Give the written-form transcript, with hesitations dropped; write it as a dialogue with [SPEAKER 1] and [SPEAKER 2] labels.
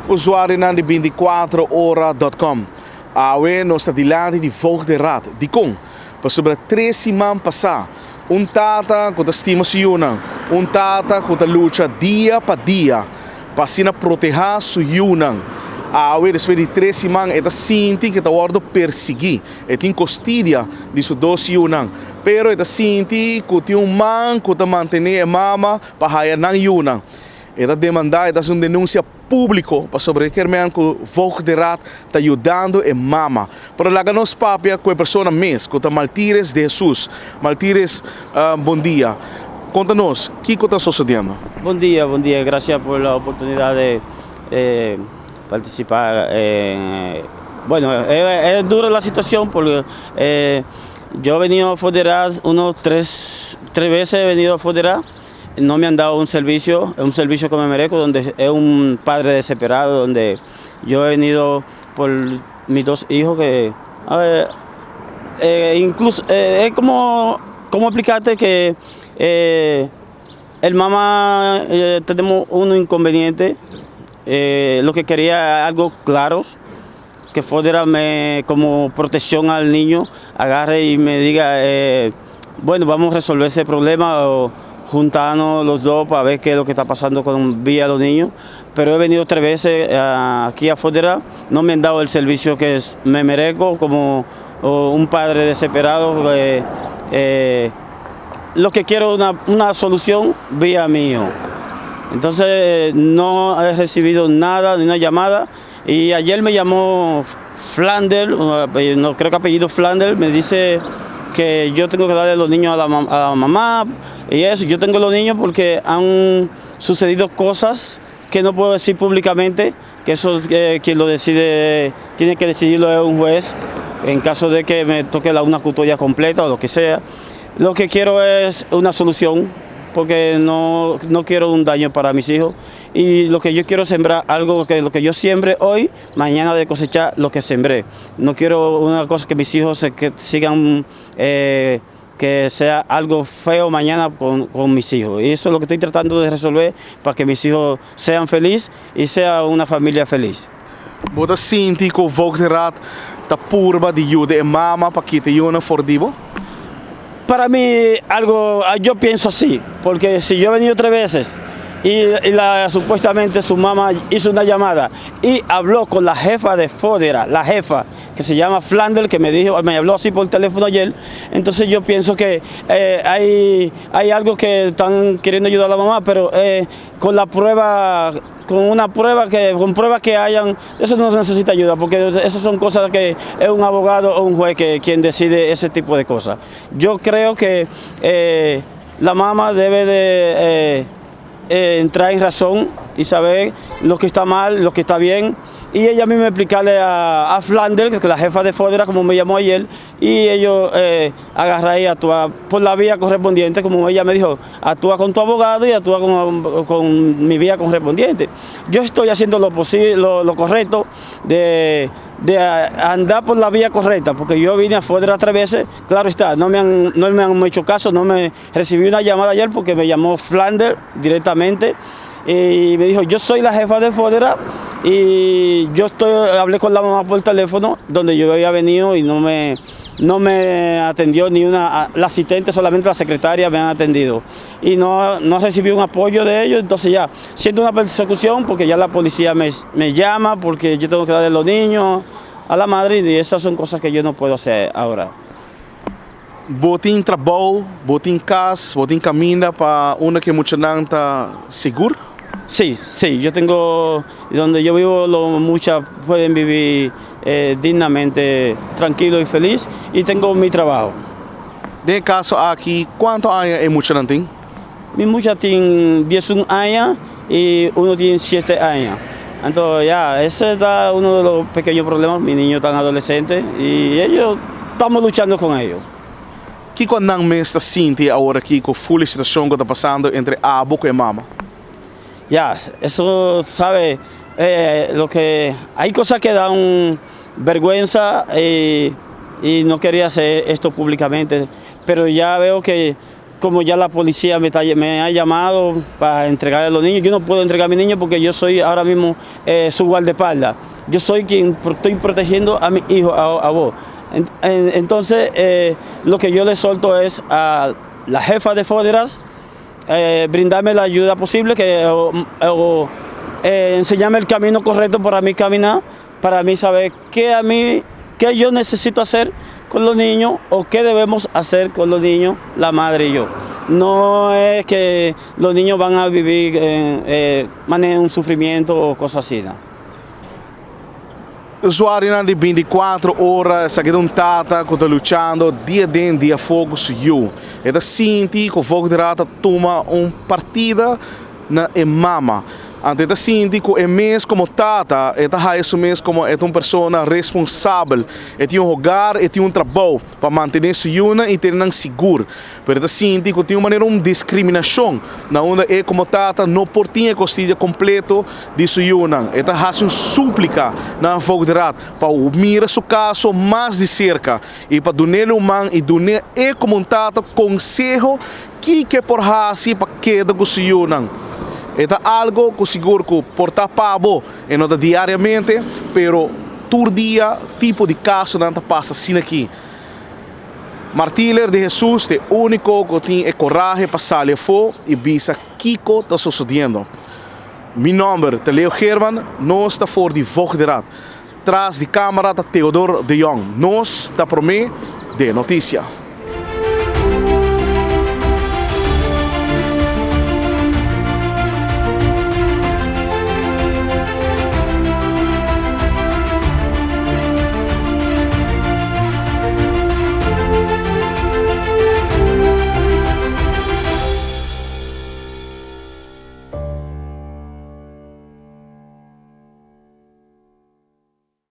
[SPEAKER 1] usuário de 24hora.com. Awe nos está dilante de volgende raad. Die kon, para sobre 3 semanas passar, tata que estima se una, tata que luta dia para dia, para proteger su yunan. Depois de 3 semanas, ele sente que está sendo perseguido. Ele tem custódia de seus 2 yunan. Pero ele sente que tem man que está mantendo a mama para ir na yunan. Ele demanda, ele uma denúncia pública para sobredeterminar que o volgende raad está ajudando a mama. Para lá nos papia com a pessoa mesmo, que está Maltires de Jesus. Maltires, bom dia. Conta-nos, o que está sucedendo?
[SPEAKER 2] Bom dia, gracias por la oportunidad de participar. Bueno, es dura la situación porque yo he venido a Foderar unos tres veces, he venido a Foderar. No me han dado un servicio que me merezco, donde es un padre desesperado, donde yo he venido por mis 2 hijos que incluso es como explicarte que el mamá tenemos un inconveniente. Lo que quería algo claro, que Foderar como protección al niño agarre y me diga, bueno, vamos a resolver ese problema o juntarnos los dos para ver qué es lo que está pasando con vía los niños. Pero he venido 3 veces aquí a Foderar, no me han dado el servicio que me merezco como un padre desesperado. Lo que quiero es una solución vía mi hijo. Entonces no he recibido nada, ni una llamada. Y ayer me llamó Flander, no creo que apellido Flander, me dice que yo tengo que darle los niños a la mamá y eso. Yo tengo los niños porque han sucedido cosas que no puedo decir públicamente, que eso quien lo decide, tiene que decidirlo es un juez, en caso de que me toque una custodia completa o lo que sea. Lo que quiero es una solución, porque no quiero un daño para mis hijos. Y lo que yo quiero sembrar, lo que yo siembre hoy, mañana de cosechar lo que sembré. No quiero una cosa que mis hijos que sigan, que sea algo feo mañana con mis hijos. Y eso es lo que estoy tratando de resolver para que mis hijos sean felices y sea una familia feliz.
[SPEAKER 1] Você sente que o volgende raad está purba de ajuda a mama para que te ayude fordivo?
[SPEAKER 2] Para mí, yo pienso así, porque si yo he venido 3 veces y supuestamente su mamá hizo una llamada y habló con la jefa de Foderar, la jefa que se llama Flander, que me habló así por teléfono ayer. Entonces yo pienso que hay algo que están queriendo ayudar a la mamá, pero con pruebas que hayan, eso no se necesita ayuda, porque esas son cosas que es un abogado o un juez quien decide ese tipo de cosas. Yo creo que la mamá debe de entrar en razón y saber lo que está mal, lo que está bien, y ella misma explicarle a Flander, que es la jefa de Foderar, como me llamó ayer, y ellos agarrar y actuar por la vía correspondiente, como ella me dijo, actúa con tu abogado y actúa con mi vía correspondiente. Yo estoy haciendo lo posible, lo correcto de andar por la vía correcta, porque yo vine a Foderar 3 veces, claro está, no me han hecho caso, no me recibí una llamada ayer porque me llamó Flander directamente y me dijo, yo soy la jefa de Foderar y hablé con la mamá por teléfono, donde yo había venido y no me atendió ni la asistente, solamente la secretaria me han atendido. Y no recibí un apoyo de ellos, entonces ya siento una persecución porque ya la policía me llama porque yo tengo que darle a los niños a la madre y esas son cosas que yo no puedo hacer ahora.
[SPEAKER 1] Botin trabalho, botin casa, botin camina para una que mucha está seguro?
[SPEAKER 2] Sí, yo tengo, donde yo vivo, muchas pueden vivir dignamente, tranquilo y feliz, y tengo mi trabajo.
[SPEAKER 1] De caso aquí, ¿cuántos años es mucha tiene?
[SPEAKER 2] Mi mucha tiene 11 años y uno tiene 7 años. Entonces ya, ese es uno de los pequeños problemas, mis niños están adolescentes y estamos luchando con ellos.
[SPEAKER 1] ¿Qué cuando me está sintiendo ahora aquí con la situación que está pasando entre abuelo y mamá?
[SPEAKER 2] Ya, eso, sabe, hay cosas que dan vergüenza y no quería hacer esto públicamente, pero ya veo que como ya la policía me ha llamado para entregar a los niños. Yo no puedo entregar a mi niño porque yo soy ahora mismo su guardaespaldas. Yo soy quien estoy protegiendo a mi hijo, a vos. Entonces, lo que yo le solto es a la jefa de Foderas brindarme la ayuda posible, enseñarme el camino correcto para mí caminar, para mí saber qué yo necesito hacer con los niños o qué debemos hacer con los niños, la madre y yo. No es que los niños van a vivir en un sufrimiento o cosas así, ¿no?
[SPEAKER 1] Usuário de 24 horas, aqui um tata que está lutando dia dentro, dia fogo, suiu. Ele sente que o fogo de rata toma partida na mama. Ante ele sente que é mesmo como tata, ele é isso mesmo como é uma pessoa responsável. Ele tem hogar, ele tem trabalho para manter suiu e ter seguro. Mas ele sente que tem uma discriminação, na onde é como tata não pode ter costilha completo de suiu. Ele faz súplica na fogo de rata para mirar seu caso mais de cerca e para donar o man e donar como tata conselho que por fazer para queda com suiu. É algo que seguro que porta pavo diariamente, pero todo dia tipo de caso não passa assim aqui. Martírio de Jesus é o único que tem coragem para sair fora e visa o que está sucedendo. Meu nome é Leo German, nós estamos fora de Vogue de Rat. Tras de câmara está Theodor de Jong, nós estamos para mim de notícia.